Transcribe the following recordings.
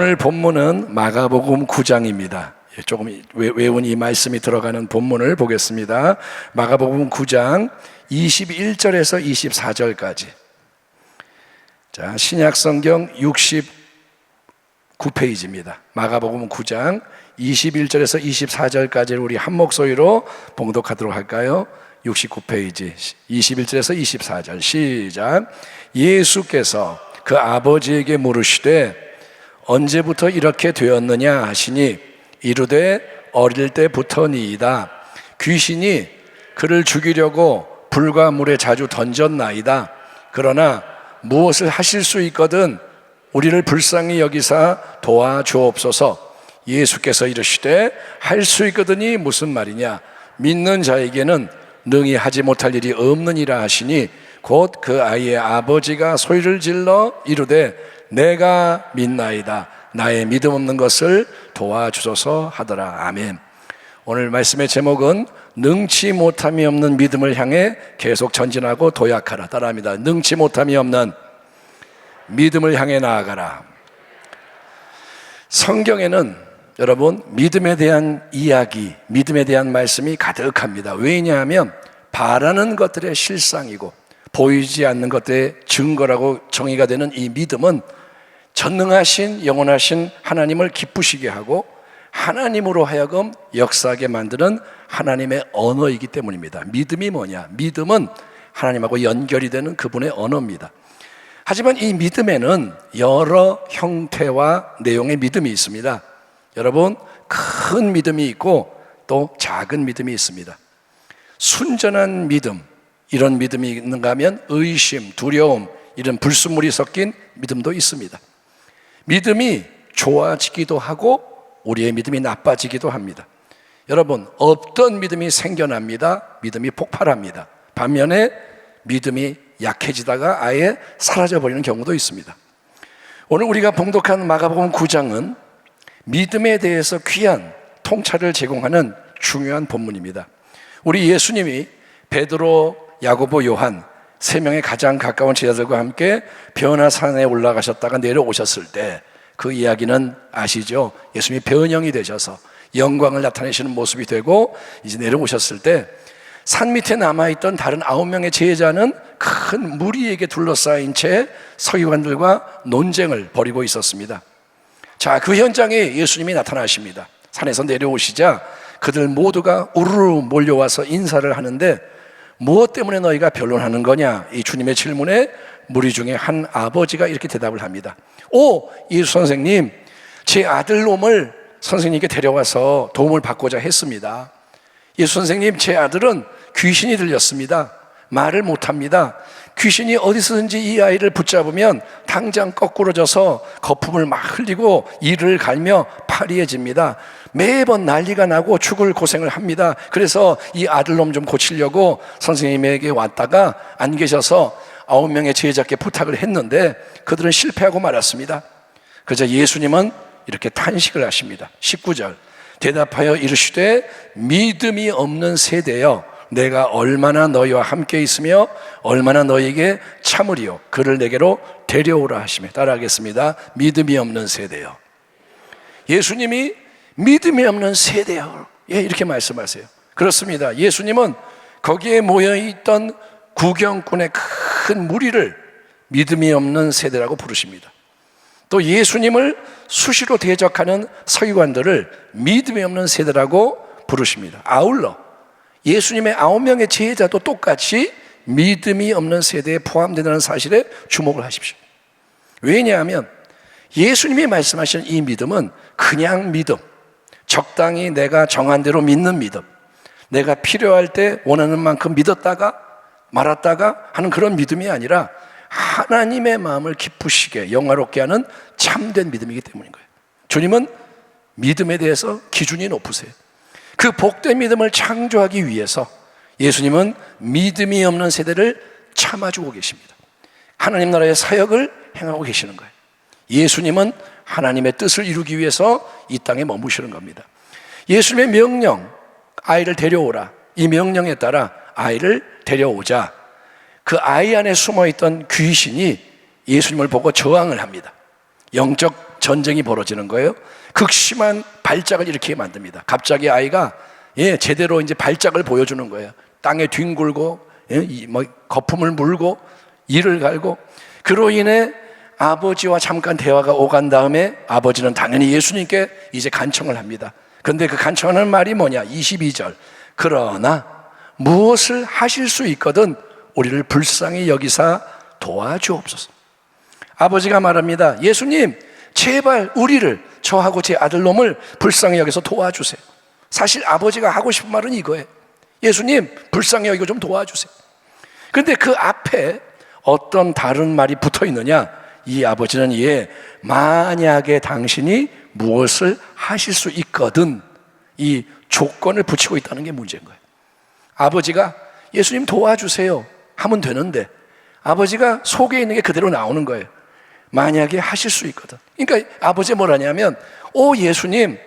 오늘 본문은 마가복음 9장입니다. 조금 외운 이 말씀이 들어가는 본문을 보겠습니다. 마가복음 9장 21절에서 24절까지. 자, 신약성경 69페이지입니다. 마가복음 9장 21절에서 24절까지를 우리 한 목소리로 봉독하도록 할까요? 69페이지 21절에서 24절 시작. 예수께서 그 아버지에게 물으시되 언제부터 이렇게 되었느냐 하시니 이르되 어릴 때부터니이다. 귀신이 그를 죽이려고 불과 물에 자주 던졌나이다. 그러나 무엇을 하실 수 있거든 우리를 불쌍히 여기사 도와주옵소서. 예수께서 이르시되 할 수 있거든이 무슨 말이냐. 믿는 자에게는 능히 하지 못할 일이 없느니라 하시니 곧 그 아이의 아버지가 소리를 질러 이르되 내가 믿나이다. 나의 믿음 없는 것을 도와주소서 하더라. 아멘. 오늘 말씀의 제목은 능치 못함이 없는 믿음을 향해 계속 전진하고 도약하라. 따라합니다. 능치 못함이 없는 믿음을 향해 나아가라. 성경에는 여러분 믿음에 대한 이야기, 믿음에 대한 말씀이 가득합니다. 왜냐하면 바라는 것들의 실상이고 보이지 않는 것들의 증거라고 정의가 되는 이 믿음은 전능하신 영원하신 하나님을 기쁘시게 하고 하나님으로 하여금 역사하게 만드는 하나님의 언어이기 때문입니다. 믿음이 뭐냐? 믿음은 하나님하고 연결이 되는 그분의 언어입니다. 하지만 이 믿음에는 여러 형태와 내용의 믿음이 있습니다. 여러분, 큰 믿음이 있고 또 작은 믿음이 있습니다. 순전한 믿음, 이런 믿음이 있는가 하면 의심, 두려움, 이런 불순물이 섞인 믿음도 있습니다. 믿음이 좋아지기도 하고 우리의 믿음이 나빠지기도 합니다. 여러분, 없던 믿음이 생겨납니다. 믿음이 폭발합니다. 반면에 믿음이 약해지다가 아예 사라져버리는 경우도 있습니다. 오늘 우리가 봉독한 마가복음 9장은 믿음에 대해서 귀한 통찰을 제공하는 중요한 본문입니다. 우리 예수님이 베드로, 야고보, 요한 세 명의 가장 가까운 제자들과 함께 변화산에 올라가셨다가 내려오셨을 때 그 이야기는 아시죠? 예수님이 변형이 되셔서 영광을 나타내시는 모습이 되고 이제 내려오셨을 때 산 밑에 남아있던 다른 9명의 제자는 큰 무리에게 둘러싸인 채 서기관들과 논쟁을 벌이고 있었습니다. 자, 그 현장에 예수님이 나타나십니다. 산에서 내려오시자 그들 모두가 우르르 몰려와서 인사를 하는데 무엇 때문에 너희가 변론하는 거냐? 이 주님의 질문에 무리 중에 한 아버지가 이렇게 대답을 합니다. 오, 예수 선생님, 제 아들놈을 선생님께 데려와서 도움을 받고자 했습니다. 예수 선생님, 제 아들은 귀신이 들렸습니다. 말을 못합니다. 귀신이 어디서든지 이 아이를 붙잡으면 당장 거꾸러져서 거품을 막 흘리고 이를 갈며 파리해집니다. 매번 난리가 나고 죽을 고생을 합니다. 그래서 이 아들놈 좀 고치려고 선생님에게 왔다가 안 계셔서 9명의 제자께 부탁을 했는데 그들은 실패하고 말았습니다. 그래서 예수님은 이렇게 탄식을 하십니다. 19절 대답하여 이르시되 믿음이 없는 세대여 내가 얼마나 너희와 함께 있으며 얼마나 너희에게 참으리요 그를 내게로 데려오라 하시며 따라하겠습니다. 믿음이 없는 세대여. 예수님이 믿음이 없는 세대여, 예, 이렇게 말씀하세요. 그렇습니다. 예수님은 거기에 모여있던 구경꾼의 큰 무리를 믿음이 없는 세대라고 부르십니다. 또 예수님을 수시로 대적하는 서기관들을 믿음이 없는 세대라고 부르십니다. 아울러 예수님의 9명의 제자도 똑같이 믿음이 없는 세대에 포함된다는 사실에 주목을 하십시오. 왜냐하면 예수님이 말씀하시는 이 믿음은 그냥 믿음, 적당히 내가 정한 대로 믿는 믿음, 내가 필요할 때 원하는 만큼 믿었다가 말았다가 하는 그런 믿음이 아니라 하나님의 마음을 기쁘시게 영화롭게 하는 참된 믿음이기 때문인 거예요. 주님은 믿음에 대해서 기준이 높으세요. 그 복된 믿음을 창조하기 위해서 예수님은 믿음이 없는 세대를 참아주고 계십니다. 하나님 나라의 사역을 행하고 계시는 거예요. 예수님은 하나님의 뜻을 이루기 위해서 이 땅에 머무시는 겁니다. 예수님의 명령, 아이를 데려오라, 이 명령에 따라 아이를 데려오자 그 아이 안에 숨어있던 귀신이 예수님을 보고 저항을 합니다. 영적 전쟁이 벌어지는 거예요. 극심한 발작을 일으키게 만듭니다. 갑자기 아이가 제대로 이제 발작을 보여주는 거예요. 땅에 뒹굴고 거품을 물고 이를 갈고, 그로 인해 아버지와 잠깐 대화가 오간 다음에 아버지는 당연히 예수님께 이제 간청을 합니다. 그런데 그 간청하는 말이 뭐냐? 22절. 그러나 무엇을 하실 수 있거든 우리를 불쌍히 여기사 도와주옵소서. 아버지가 말합니다. 예수님, 제발 우리를, 저하고 제 아들놈을 불쌍히 여기서 도와주세요. 사실 아버지가 하고 싶은 말은 이거예요. 예수님, 불쌍히 여기고 좀 도와주세요. 그런데 그 앞에 어떤 다른 말이 붙어 있느냐? 이 아버지는 만약에 당신이 무엇을 하실 수 있거든, 이 조건을 붙이고 있다는 게 문제인 거예요. 아버지가 예수님 도와주세요 하면 되는데 아버지가 속에 있는 게 그대로 나오는 거예요. 만약에 하실 수 있거든. 그러니까 아버지가 뭘 하냐면, 예수님,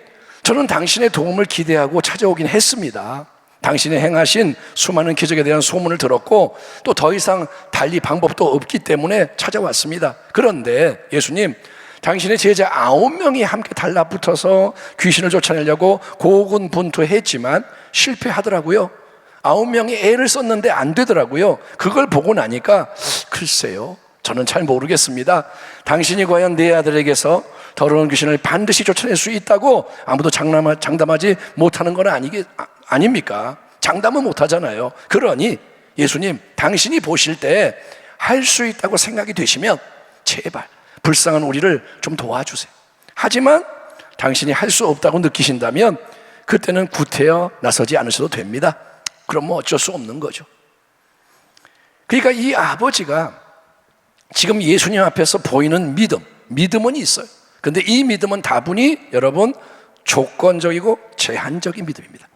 저는 당신의 도움을 기대하고 찾아오긴 했습니다. 당신이 행하신 수많은 기적에 대한 소문을 들었고 또 더 이상 달리 방법도 없기 때문에 찾아왔습니다. 그런데 예수님, 당신의 제자 9명이 함께 달라붙어서 귀신을 쫓아내려고 고군분투했지만 실패하더라고요. 9명이 애를 썼는데 안 되더라고요. 그걸 보고 나니까 글쎄요, 저는 잘 모르겠습니다. 당신이 과연 내 아들에게서 더러운 귀신을 반드시 쫓아낼 수 있다고 아무도 장담하지 못하는 건 아닙니까? 장담은 못하잖아요. 그러니 예수님, 당신이 보실 때 할 수 있다고 생각이 되시면 제발 불쌍한 우리를 좀 도와주세요. 하지만 당신이 할 수 없다고 느끼신다면 그때는 구태여 나서지 않으셔도 됩니다. 그럼 뭐 어쩔 수 없는 거죠. 그러니까 이 아버지가 지금 예수님 앞에서 보이는 믿음은 있어요. 그런데 이 믿음은 다분히 여러분 조건적이고 제한적인 믿음입니다.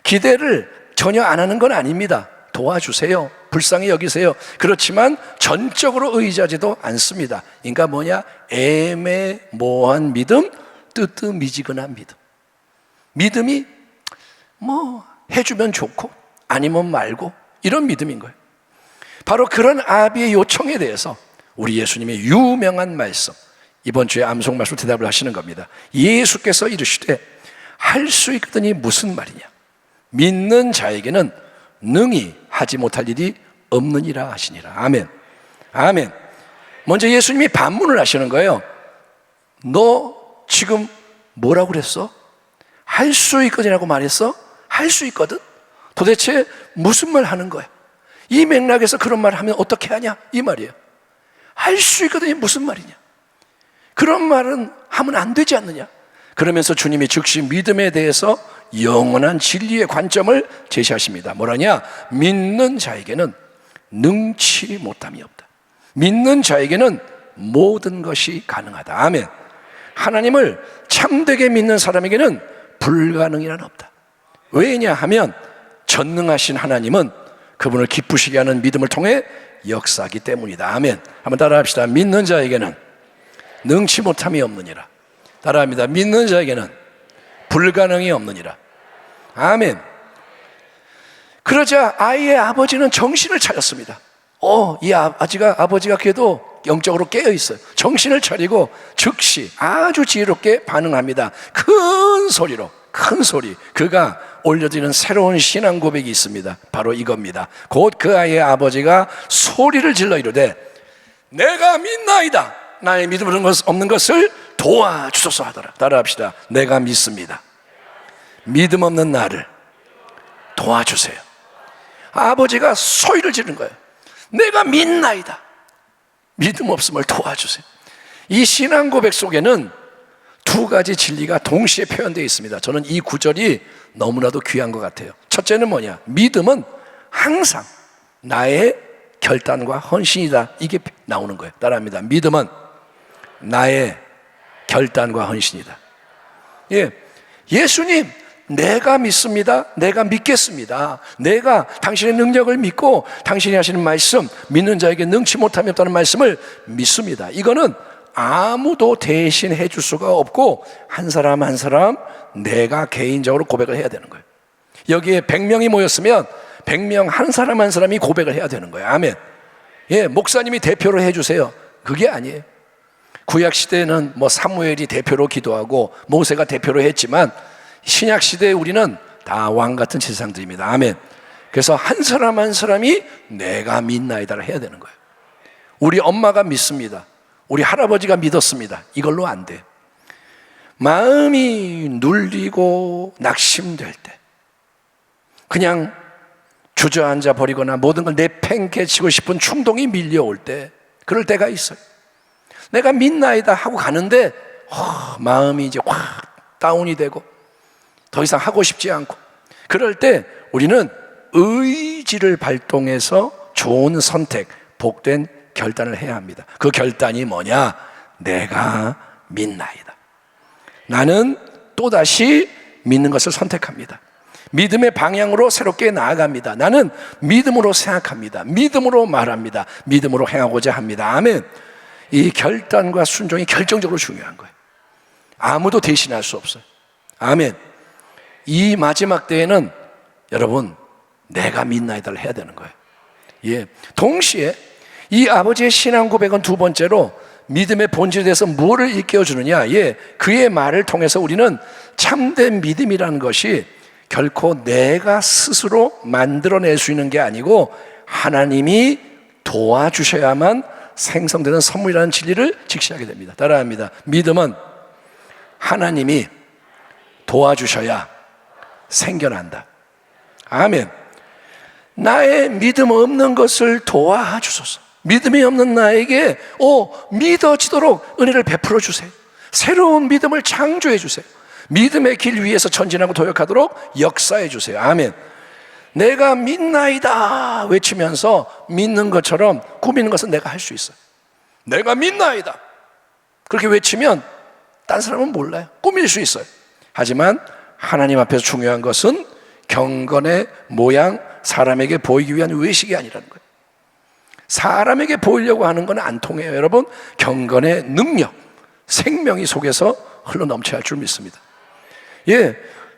기대를 전혀 안 하는 건 아닙니다. 도와주세요, 불쌍히 여기세요. 그렇지만 전적으로 의지하지도 않습니다. 그러니까 애매모호한 믿음, 뜨뜻미지근한 믿음. 믿음이 해주면 좋고 아니면 말고, 이런 믿음인 거예요. 바로 그런 아비의 요청에 대해서 우리 예수님의 유명한 말씀, 이번 주에 암송 말씀 대답을 하시는 겁니다. 예수께서 이르시되 할 수 있거든이 무슨 말이냐? 믿는 자에게는 능히 하지 못할 일이 없느니라 하시니라. 아멘. 아멘. 먼저 예수님이 반문을 하시는 거예요. 너 지금 뭐라고 그랬어? 할 수 있거든이라고 말했어? 할 수 있거든? 도대체 무슨 말 하는 거야? 이 맥락에서 그런 말 하면 어떻게 하냐? 이 말이에요. 할 수 있거든이 무슨 말이냐? 그런 말은 하면 안 되지 않느냐? 그러면서 주님이 즉시 믿음에 대해서 영원한 진리의 관점을 제시하십니다. 뭐라냐? 믿는 자에게는 능치 못함이 없다. 믿는 자에게는 모든 것이 가능하다. 아멘. 하나님을 참되게 믿는 사람에게는 불가능이란 없다. 왜냐하면 전능하신 하나님은 그분을 기쁘시게 하는 믿음을 통해 역사하기 때문이다. 아멘. 한번 따라합시다. 믿는 자에게는 능치 못함이 없느니라. 따라합니다. 믿는 자에게는 불가능이 없느니라. 아멘. 그러자 아이의 아버지는 정신을 차렸습니다. 이 아버지가 그래도 영적으로 깨어 있어요. 정신을 차리고 즉시 아주 지혜롭게 반응합니다. 큰 소리, 그가 올려드리는 새로운 신앙 고백이 있습니다. 바로 이겁니다. 곧 그 아이의 아버지가 소리를 질러 이르되 내가 믿나이다. 나의 믿음 없는 것을 도와주소서 하더라. 따라합시다. 내가 믿습니다. 믿음 없는 나를 도와주세요. 아버지가 소리를 지른 거예요. 내가 믿나이다. 믿음 없음을 도와주세요. 이 신앙 고백 속에는 두 가지 진리가 동시에 표현되어 있습니다. 저는 이 구절이 너무나도 귀한 것 같아요. 첫째는 뭐냐? 믿음은 항상 나의 결단과 헌신이다. 이게 나오는 거예요. 따라합니다. 믿음은 나의 결단과 헌신이다. 예수님, 내가 믿습니다. 내가 믿겠습니다. 내가 당신의 능력을 믿고 당신이 하시는 말씀, 믿는 자에게 능치 못함이 없다는 말씀을 믿습니다. 이거는 아무도 대신해 줄 수가 없고 한 사람 한 사람 내가 개인적으로 고백을 해야 되는 거예요. 여기에 100명이 모였으면 100명 한 사람 한 사람이 고백을 해야 되는 거예요. 아멘. 목사님이 대표를 해주세요. 그게 아니에요. 구약 시대에는 뭐 사무엘이 대표로 기도하고 모세가 대표로 했지만 신약 시대에 우리는 다 왕 같은 제사장들입니다. 아멘. 그래서 한 사람 한 사람이 내가 믿나이다를 해야 되는 거예요. 우리 엄마가 믿습니다. 우리 할아버지가 믿었습니다. 이걸로 안 돼. 마음이 눌리고 낙심될 때, 그냥 주저앉아 버리거나 모든 걸 내팽개치고 싶은 충동이 밀려올 때, 그럴 때가 있어요. 내가 믿나이다 하고 가는데 마음이 이제 확 다운이 되고 더 이상 하고 싶지 않고, 그럴 때 우리는 의지를 발동해서 좋은 선택, 복된 결단을 해야 합니다. 그 결단이 뭐냐? 내가 믿나이다. 나는 또다시 믿는 것을 선택합니다. 믿음의 방향으로 새롭게 나아갑니다. 나는 믿음으로 생각합니다. 믿음으로 말합니다. 믿음으로 행하고자 합니다. 아멘. 이 결단과 순종이 결정적으로 중요한 거예요. 아무도 대신할 수 없어요. 아멘. 이 마지막 때에는 여러분, 내가 믿나이다를 해야 되는 거예요. 예. 동시에 이 아버지의 신앙 고백은 두 번째로 믿음의 본질에 대해서 무엇을 일깨워주느냐? 예. 그의 말을 통해서 우리는 참된 믿음이라는 것이 결코 내가 스스로 만들어낼 수 있는 게 아니고 하나님이 도와주셔야만 생성되는 선물이라는 진리를 직시하게 됩니다. 따라합니다. 믿음은 하나님이 도와주셔야 생겨난다. 아멘. 나의 믿음 없는 것을 도와주소서. 믿음이 없는 나에게 믿어지도록 은혜를 베풀어 주세요. 새로운 믿음을 창조해 주세요. 믿음의 길 위에서 전진하고 도약하도록 역사해 주세요. 아멘. 내가 믿나이다 외치면서 믿는 것처럼 꾸미는 것은 내가 할 수 있어요. 내가 믿나이다 그렇게 외치면 딴 사람은 몰라요. 꾸밀 수 있어요. 하지만 하나님 앞에서 중요한 것은 경건의 모양, 사람에게 보이기 위한 외식이 아니라는 거예요. 사람에게 보이려고 하는 건 안 통해요. 여러분, 경건의 능력, 생명이 속에서 흘러넘쳐야 할 줄 믿습니다. 예,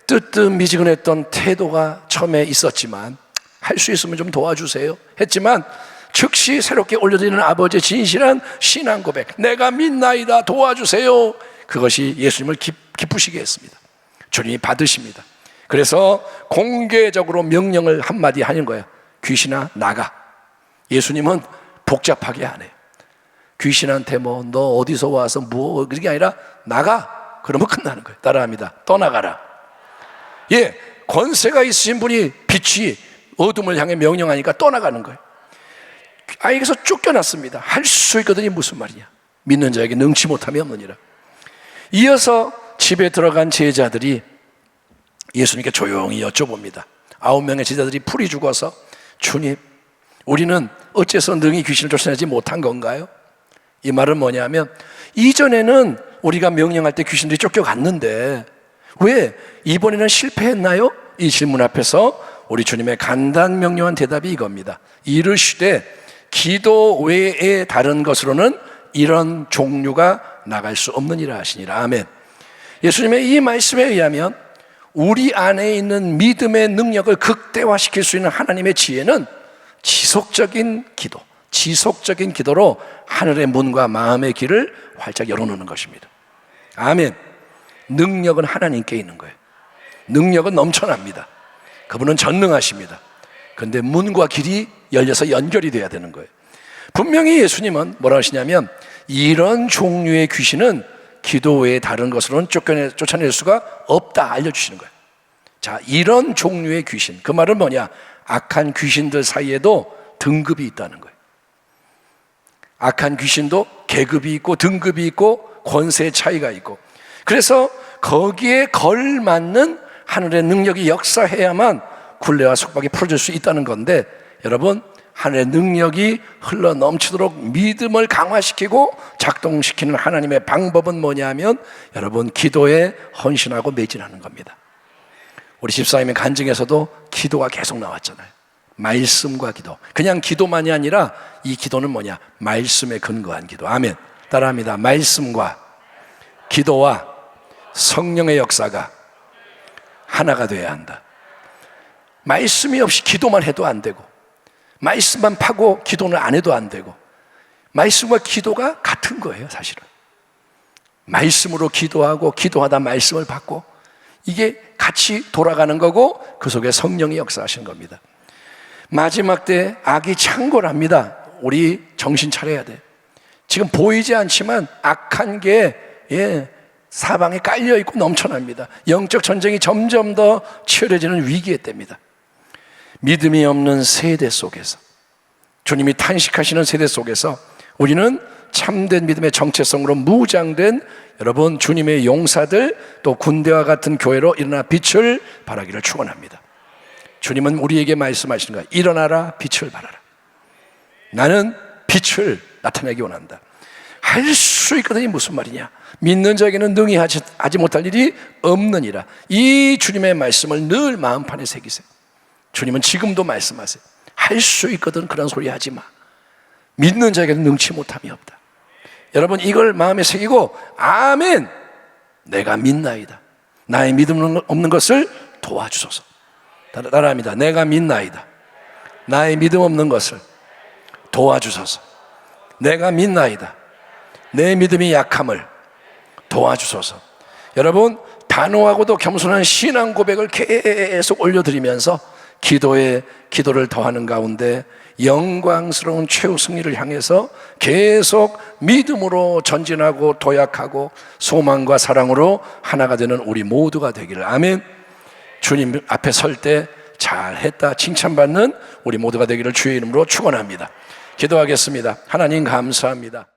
뜨뜻미지근했던 태도가 처음에 있었지만 할 수 있으면 좀 도와주세요 했지만 즉시 새롭게 올려드리는 아버지의 진실한 신앙 고백, 내가 믿나이다 도와주세요, 그것이 예수님을 기쁘시게 했습니다. 주님이 받으십니다. 그래서 공개적으로 명령을 한마디 하는 거예요. 귀신아 나가. 예수님은 복잡하게 안 해요. 귀신한테 뭐 너 어디서 와서 뭐 그게 아니라 나가. 그러면 끝나는 거예요. 따라합니다. 떠나가라. 예, 권세가 있으신 분이 빛이 어둠을 향해 명령하니까 떠나가는 거예요. 아이에게서 쫓겨났습니다. 할 수 있거든요. 무슨 말이냐? 믿는 자에게 능치 못함이 없느니라. 이어서 집에 들어간 제자들이 예수님께 조용히 여쭤봅니다. 9명의 제자들이 풀이 죽어서 주님, 우리는 어째서 능히 귀신을 쫓아내지 못한 건가요? 이 말은 뭐냐면 이전에는 우리가 명령할 때 귀신들이 쫓겨갔는데 왜 이번에는 실패했나요? 이 질문 앞에서 우리 주님의 간단 명료한 대답이 이겁니다. 이르시되 기도 외에 다른 것으로는 이런 종류가 나갈 수 없느니라 하시니라. 아멘. 예수님의 이 말씀에 의하면 우리 안에 있는 믿음의 능력을 극대화시킬 수 있는 하나님의 지혜는 지속적인 기도, 지속적인 기도로 하늘의 문과 마음의 길을 활짝 열어놓는 것입니다. 아멘. 능력은 하나님께 있는 거예요. 능력은 넘쳐납니다. 그분은 전능하십니다. 그런데 문과 길이 열려서 연결이 돼야 되는 거예요. 분명히 예수님은 뭐라 하시냐면 이런 종류의 귀신은 기도 외에 다른 것으로는 쫓아낼 수가 없다 알려주시는 거예요. 자, 이런 종류의 귀신, 그 말은 뭐냐? 악한 귀신들 사이에도 등급이 있다는 거예요. 악한 귀신도 계급이 있고 등급이 있고 권세의 차이가 있고, 그래서 거기에 걸맞는 하늘의 능력이 역사해야만 굴레와 속박이 풀어질 수 있다는 건데, 여러분, 하늘의 능력이 흘러 넘치도록 믿음을 강화시키고 작동시키는 하나님의 방법은 뭐냐면 여러분, 기도에 헌신하고 매진하는 겁니다. 우리 집사님의 간증에서도 기도가 계속 나왔잖아요. 말씀과 기도. 그냥 기도만이 아니라 이 기도는 뭐냐? 말씀에 근거한 기도. 아멘. 따라합니다. 말씀과 기도와 성령의 역사가 하나가 돼야 한다. 말씀이 없이 기도만 해도 안 되고, 말씀만 파고 기도는 안 해도 안 되고, 말씀과 기도가 같은 거예요, 사실은. 말씀으로 기도하고 기도하다 말씀을 받고 이게 같이 돌아가는 거고 그 속에 성령이 역사하시는 겁니다. 마지막 때 악이 창궐합니다. 우리 정신 차려야 돼. 지금 보이지 않지만 악한 게 사방에 깔려있고 넘쳐납니다. 영적 전쟁이 점점 더 치열해지는 위기의 때입니다. 믿음이 없는 세대 속에서, 주님이 탄식하시는 세대 속에서 우리는 참된 믿음의 정체성으로 무장된 여러분 주님의 용사들, 또 군대와 같은 교회로 일어나 빛을 발하기를 축원합니다. 주님은 우리에게 말씀하시는 거야. 일어나라, 빛을 발하라. 나는 빛을 나타내기 원한다. 할 수 있거든요. 무슨 말이냐? 믿는 자에게는 능히 하지 못할 일이 없느니라. 이 주님의 말씀을 늘 마음판에 새기세요. 주님은 지금도 말씀하세요. 할 수 있거든. 그런 소리 하지 마. 믿는 자에게는 능치 못함이 없다. 여러분 이걸 마음에 새기고 아멘, 내가 믿나이다. 나의 믿음 없는 것을 도와주소서. 따라합니다. 내가 믿나이다. 나의 믿음 없는 것을 도와주소서. 내가 믿나이다. 내 믿음이 약함을 도와주소서. 여러분 단호하고도 겸손한 신앙 고백을 계속 올려드리면서 기도를 더하는 가운데 영광스러운 최후 승리를 향해서 계속 믿음으로 전진하고 도약하고 소망과 사랑으로 하나가 되는 우리 모두가 되기를. 아멘. 주님 앞에 설 때 잘했다 칭찬받는 우리 모두가 되기를 주의 이름으로 축원합니다. 기도하겠습니다. 하나님 감사합니다.